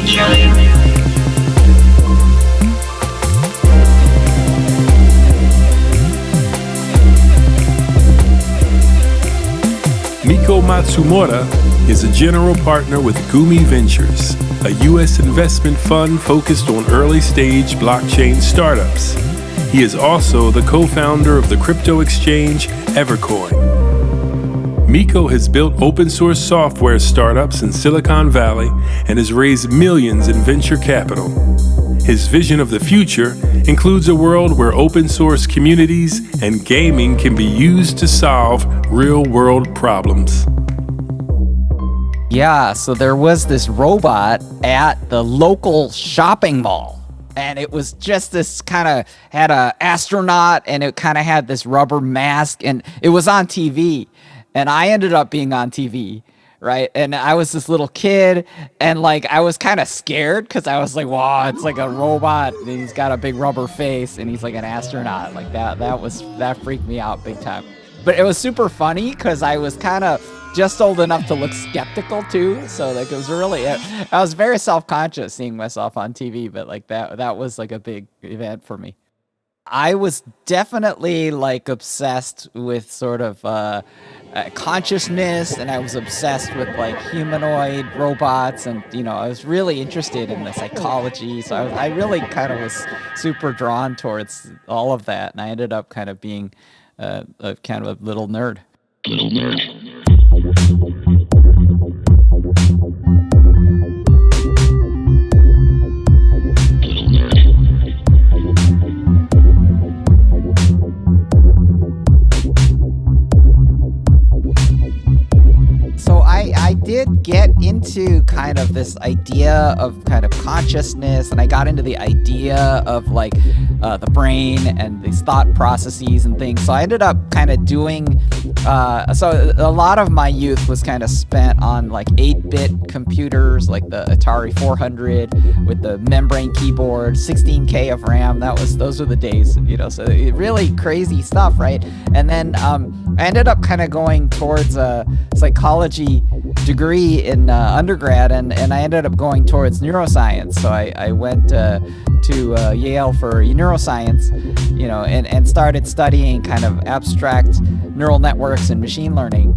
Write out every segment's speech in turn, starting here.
Miko Matsumura is a general partner with Gumi Ventures, a U.S. investment fund focused on early-stage blockchain startups. He is also the co-founder of the crypto exchange Evercoin. Miko has built open-source software startups in Silicon Valley and has raised millions in venture capital. His vision of the future includes a world where open-source communities and gaming can be used to solve real-world problems. Yeah, so there was this robot at the local shopping mall. And it was just this kind of had a astronaut, and it kind of had this rubber mask, and it was on TV. And I ended up being on TV, right? And I was this little kid, and like I was kind of scared because I was like, wow, it's like a robot, and he's got a big rubber face, and he's like an astronaut. Like that freaked me out big time. But it was super funny because I was kind of just old enough to look skeptical too. So like it was really, I was very self-conscious seeing myself on TV, but like that was like a big event for me. I was definitely like obsessed with sort of consciousness, and I was obsessed with like humanoid robots, and I was really interested in the psychology. So I really kind of was super drawn towards all of that, and I ended up kind of being a kind of a little nerd. So I did get into kind of this idea of kind of consciousness, and I got into the idea of like the brain and these thought processes and things. So I ended up kind of doing, so a lot of my youth was kind of spent on like 8-bit computers, like the Atari 400 with the membrane keyboard, 16K of RAM. Those were the days, so really crazy stuff, right? And then I ended up kind of going towards a psychology degree in undergrad, and I ended up going towards neuroscience. So I went to Yale for neuroscience, and started studying kind of abstract neural networks and machine learning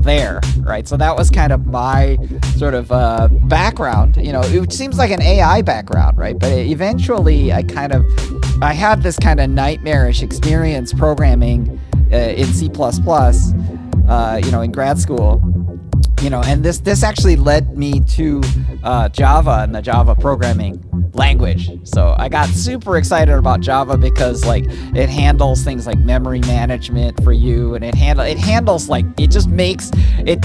there, right? So that was kind of my sort of background. It seems like an AI background, right? But eventually I had this kind of nightmarish experience programming in C++, in grad school. And this actually led me to Java and the Java programming language. So I got super excited about Java because like it handles things like memory management for you, and it handles like it just makes it.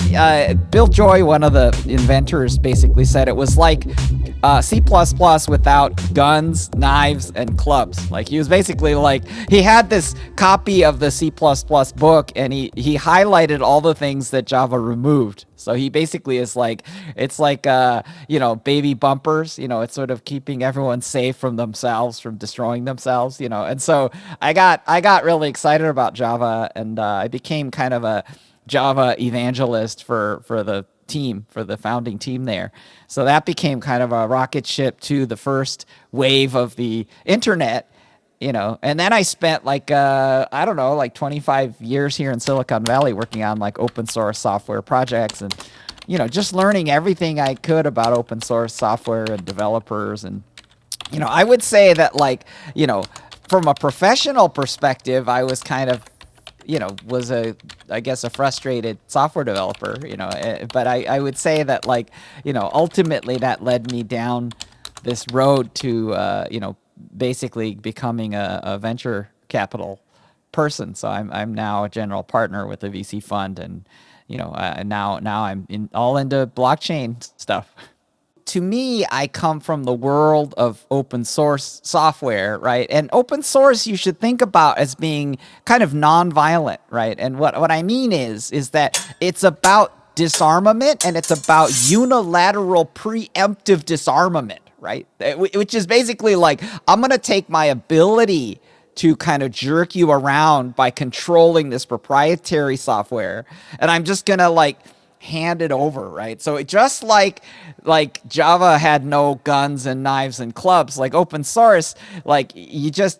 Bill Joy, one of the inventors, basically said it was like C++ without guns, knives, and clubs. Like he was basically like, he had this copy of the C++ book, and he highlighted all the things that Java removed. So he basically is like, it's like, baby bumpers, it's sort of keeping everyone safe from themselves, from destroying themselves, and so I got really excited about Java, and I became kind of a Java evangelist for the team, for the founding team there. So that became kind of a rocket ship to the first wave of the internet, and then I spent like, 25 years here in Silicon Valley working on like open source software projects, and, just learning everything I could about open source software and developers. And, I would say that like, from a professional perspective, I was kind of, was a frustrated software developer, but I would say that like, ultimately that led me down this road to, basically becoming a venture capital person. So I'm now a general partner with a VC fund, and, now I'm all into blockchain stuff. To me, I come from the world of open source software, right? And open source you should think about as being kind of non-violent, right? And what I mean is that it's about disarmament, and it's about unilateral preemptive disarmament, right? Which is basically like, I'm going to take my ability to kind of jerk you around by controlling this proprietary software, and I'm just going to like handed over, right? So it just like Java had no guns and knives and clubs, like open source, like you just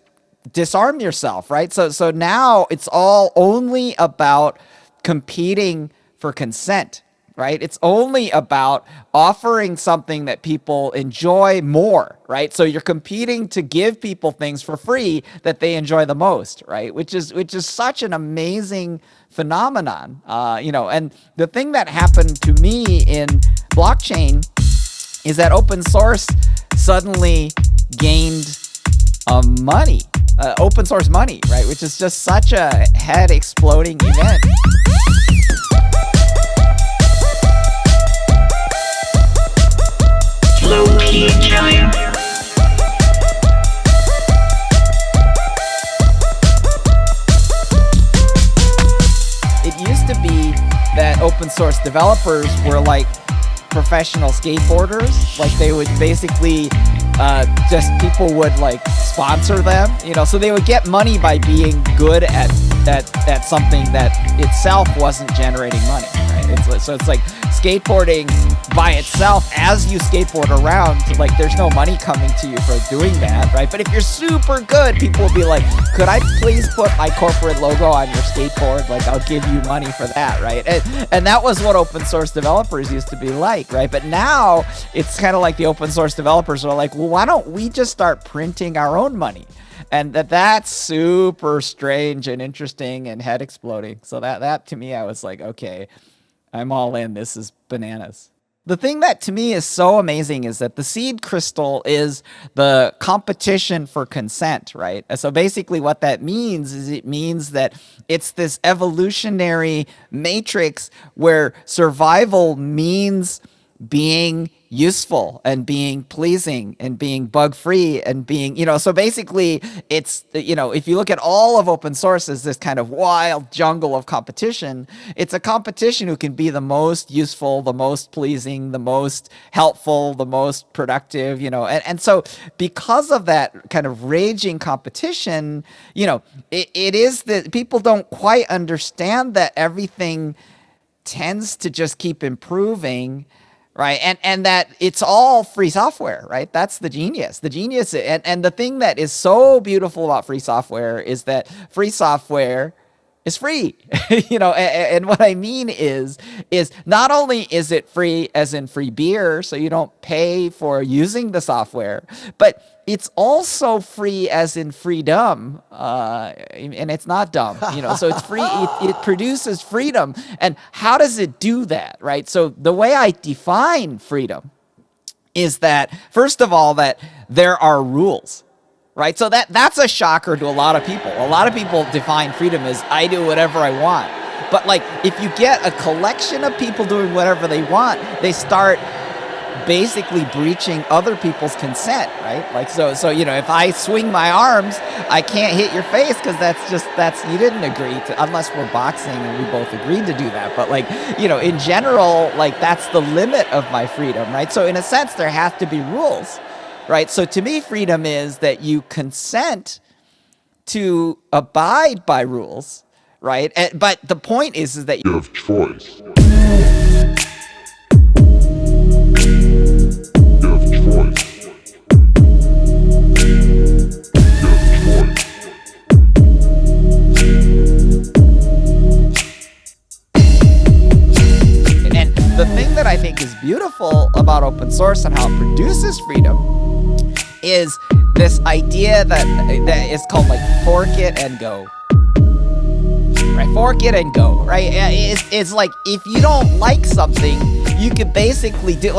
disarm yourself, right? So now it's all only about competing for consent, right? It's only about offering something that people enjoy more, right? So you're competing to give people things for free that they enjoy the most, right? Which is such an amazing phenomenon, And the thing that happened to me in blockchain is that open source suddenly gained money, open source money, right? Which is just such a head exploding event. Lowkey giant. It used to be that open source developers were like professional skateboarders. Like they would basically just people would like sponsor them, so they would get money by being good at something that itself wasn't generating money, right? So it's like skateboarding by itself, as you skateboard around, like there's no money coming to you for doing that, right? But if you're super good, people will be like, could I please put my corporate logo on your skateboard? Like I'll give you money for that, right? And that was what open source developers used to be like, right? But now it's kind of like the open source developers are like, well, why don't we just start printing our own money? And that's super strange and interesting and head exploding. So that to me, I was like, okay, I'm all in. This is bananas. The thing that to me is so amazing is that the seed crystal is the competition for consent, right? So basically what that means is it means that it's this evolutionary matrix where survival means being useful and being pleasing and being bug free and being, so basically it's, if you look at all of open source as this kind of wild jungle of competition, it's a competition who can be the most useful, the most pleasing, the most helpful, the most productive, and so because of that kind of raging competition, it is that people don't quite understand that everything tends to just keep improving, right? And that it's all free software, right? That's the genius. The genius, and the thing that is so beautiful about free software is that free software is free. And what I mean is not only is it free as in free beer, so you don't pay for using the software, but it's also free as in freedom, and it's not dumb, so it's free. It produces freedom. And how does it do that, right? So the way I define freedom is that, first of all, that there are rules, right? So that's a shocker to a lot of people. A lot of people define freedom as I do whatever I want. But like, if you get a collection of people doing whatever they want, they start basically breaching other people's consent, right? Like, so if I swing my arms, I can't hit your face because that's you didn't agree to, unless we're boxing and we both agreed to do that. But like, in general, like that's the limit of my freedom, right? So in a sense, there have to be rules, right? So to me, freedom is that you consent to abide by rules, right? But the point is that you have choice. The thing that I think is beautiful about open source and how it produces freedom is this idea that is called like fork it and go. Right? Fork it and go, right? It's like if you don't like something, you could basically do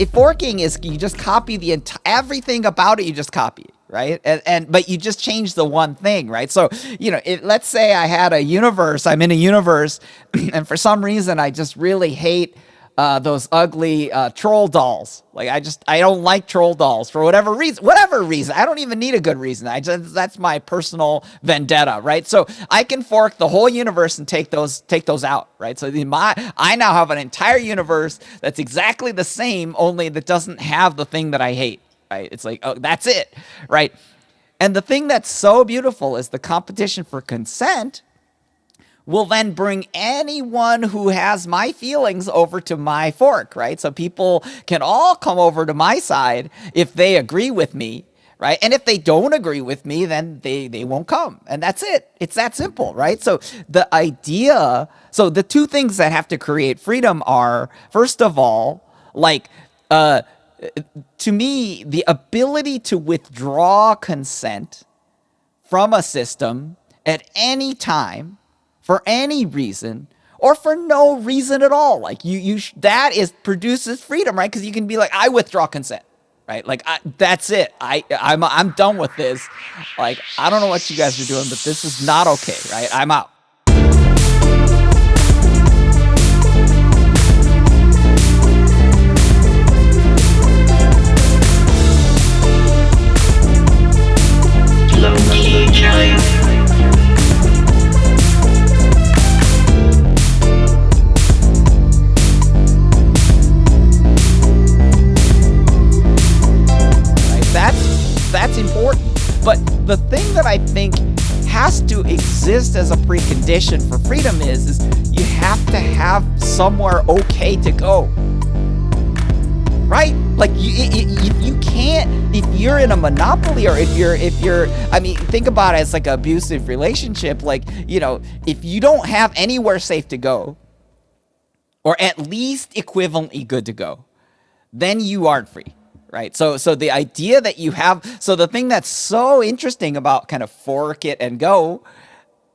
forking is you just copy everything about it, you just copy it. Right. But you just change the one thing. Right. So, let's say I had a universe, I'm in a universe, and for some reason, I just really hate those ugly troll dolls. Like, I don't like troll dolls for whatever reason. I don't even need a good reason. That's my personal vendetta. Right. So I can fork the whole universe and take those out. Right. So I now have an entire universe that's exactly the same, only that doesn't have the thing that I hate. Right? It's like, oh, that's it, right? And the thing that's so beautiful is the competition for consent will then bring anyone who has my feelings over to my fork, right? So people can all come over to my side if they agree with me, right? And if they don't agree with me, then they won't come. And that's it. It's that simple, right? So the idea, so the two things that have to create freedom are, first of all, like, to me, the ability to withdraw consent from a system at any time, for any reason, or for no reason at all. Like that produces freedom, right? Because you can be like, I withdraw consent, right? Like that's it. I'm done with this. Like I don't know what you guys are doing, but this is not okay, right? I'm out. Lowkey giant. That's important. But the thing that I think has to exist as a precondition for freedom is you have to have somewhere okay to go. Right? Like you can't, if you're in a monopoly, or if you're, I mean, think about it as like an abusive relationship. Like, you know, if you don't have anywhere safe to go, or at least equivalently good to go, then you aren't free. Right. So the idea that you have, so the thing that's so interesting about kind of fork it and go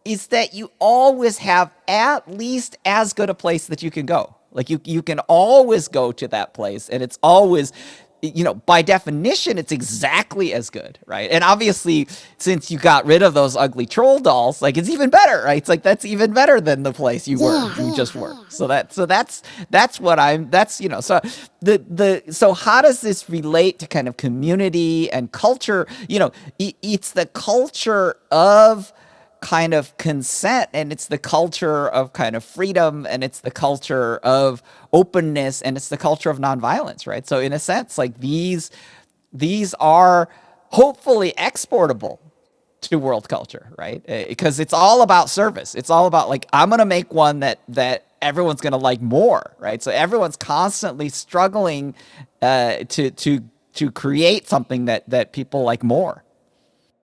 is that you always have at least as good a place that you can go. Like you can always go to that place, and it's always, you know, by definition, it's exactly as good, right? And obviously, since you got rid of those ugly troll dolls, like it's even better, right? It's like that's even better than the place you just were. So that's what that's, you know, so so how does this relate to kind of community and culture? You know, it's the culture of kind of consent, and it's the culture of kind of freedom, and it's the culture of openness, and it's the culture of nonviolence, right? So in a sense, like these are hopefully exportable to world culture, right? Because it's all about service. It's all about like, I'm going to make one that everyone's going to like more, right? So everyone's constantly struggling to create something that people like more.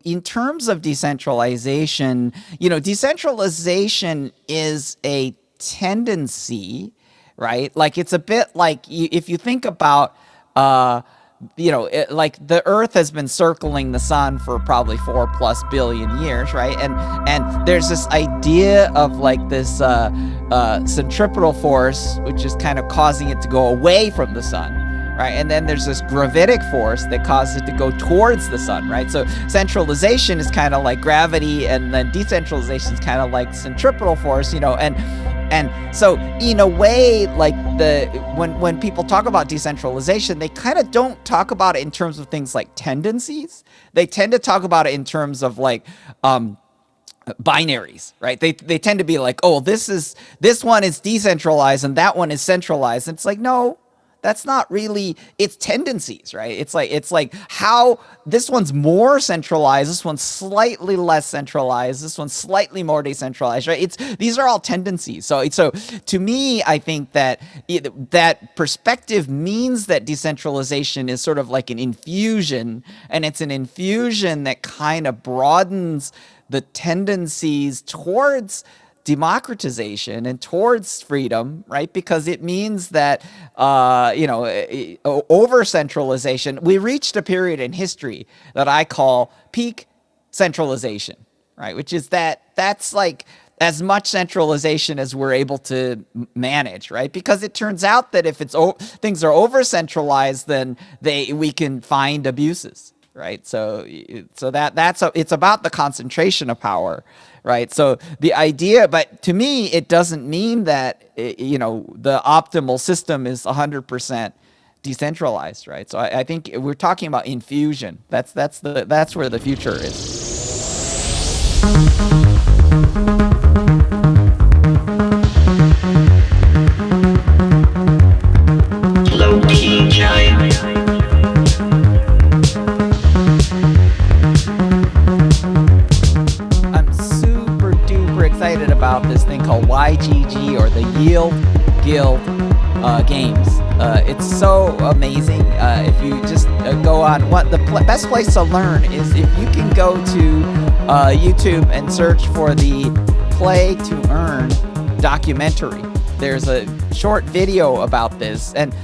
In terms of decentralization, you know, decentralization is a tendency, right? Like it's a bit like if you think about, you know, like the Earth has been circling the sun for probably 4+ billion years, right? And there's this idea of like this centripetal force, which is kind of causing it to go away from the sun. Right, and then there's this gravitic force that causes it to go towards the sun, right? So centralization is kind of like gravity, and then decentralization is kind of like centripetal force, you know, and so in a way, like when people talk about decentralization, they kind of don't talk about it in terms of things like tendencies. They tend to talk about it in terms of like binaries, right? They tend to be like, oh, this one is decentralized and that one is centralized. And it's like, no. That's not really, it's tendencies, right? It's like how this one's more centralized, this one's slightly less centralized, this one's slightly more decentralized, right? These are all tendencies. So to me, I think that that perspective means that decentralization is sort of like an infusion, and it's an infusion that kind of broadens the tendencies towards democratization and towards freedom, right? Because it means that, you know, over centralization, we reached a period in history that I call peak centralization, right? Which is that's like as much centralization as we're able to manage, right? Because it turns out that if things are over centralized, then we can find abuses, right? So it's about the concentration of power. Right. So the idea, but to me, it doesn't mean that, you know, the optimal system is 100% decentralized. Right. So I think we're talking about infusion. That's where the future is. Lowkey giant. Excited about this thing real guild games. It's so amazing. If you just go on, best place to learn is if you can go to YouTube and search for the Play to Earn documentary. There's a short video about this, and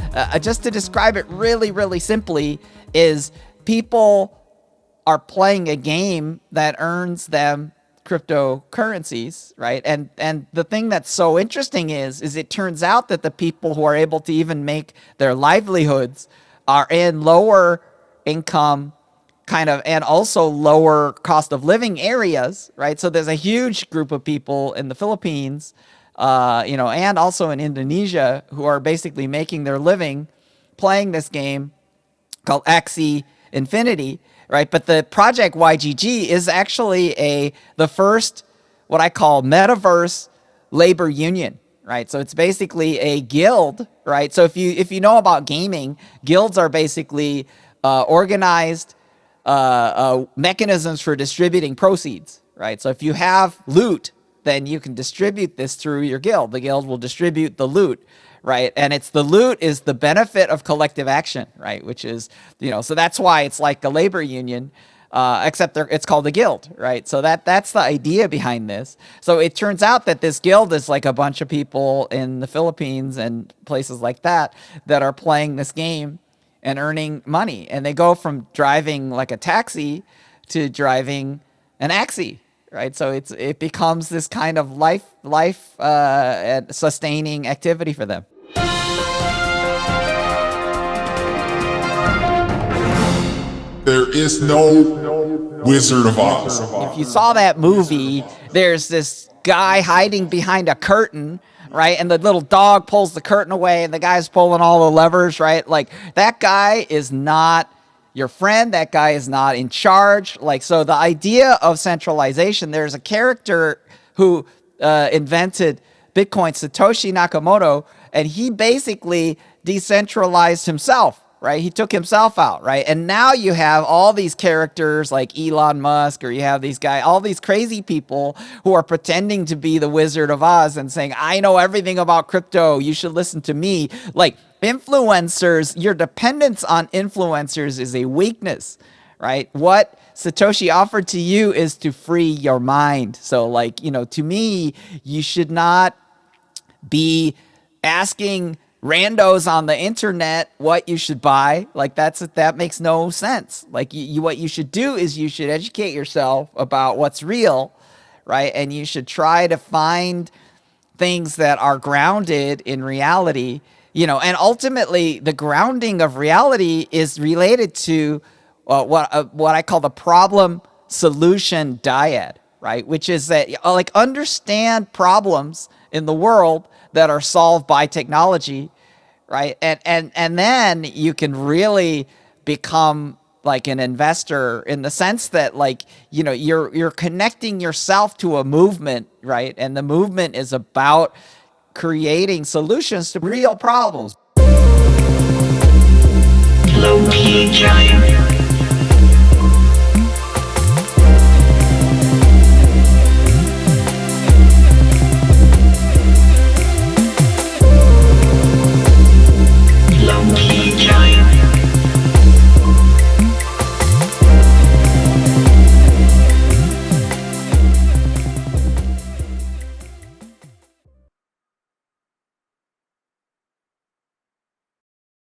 just to describe it really, really simply, is people are playing a game that earns them cryptocurrencies, right? And the thing that's so interesting is it turns out that the people who are able to even make their livelihoods are in lower income and also lower cost of living areas, right? So there's a huge group of people in the Philippines, and also in Indonesia who are basically making their living playing this game called Axie Infinity, right? But the project YGG is actually the first, what I call metaverse labor union, right? So it's basically a guild, right? So if you know about gaming, guilds are basically organized mechanisms for distributing proceeds, right? So if you have loot, then you can distribute this through your guild. The guild will distribute the loot, right? And the loot is the benefit of collective action, right? Which is, so that's why it's like a labor union, except it's called a guild, right? So that's the idea behind this. So it turns out that this guild is like a bunch of people in the Philippines and places like that are playing this game and earning money. And they go from driving like a taxi to driving an Axie, right? So it becomes this kind of life sustaining activity for them. There is no Wizard of Oz. If you saw that movie, there's this guy hiding behind a curtain, right? And the little dog pulls the curtain away and the guy's pulling all the levers, right? Like, that guy is not your friend. That guy is not in charge. Like, so the idea of centralization, there's a character who invented Bitcoin, Satoshi Nakamoto, and he basically decentralized himself, right? He took himself out, right? And now you have all these characters like Elon Musk, or you have all these crazy people who are pretending to be the Wizard of Oz and saying, I know everything about crypto, you should listen to me. Like, influencers, your dependence on influencers is a weakness, right? What Satoshi offered to you is to free your mind. So, like, to me, you should not be asking randos on the internet what you should buy. Like, that makes no sense. Like, what you should do is you should educate yourself about what's real, right? And you should try to find things that are grounded in reality, and ultimately the grounding of reality is related to what I call the problem solution dyad, right? Which is that, like, understand problems in the world that are solved by technology, right? And then you can really become like an investor in the sense that, like, you're connecting yourself to a movement, right? And the movement is about creating solutions to real problems. Lowkey Giant.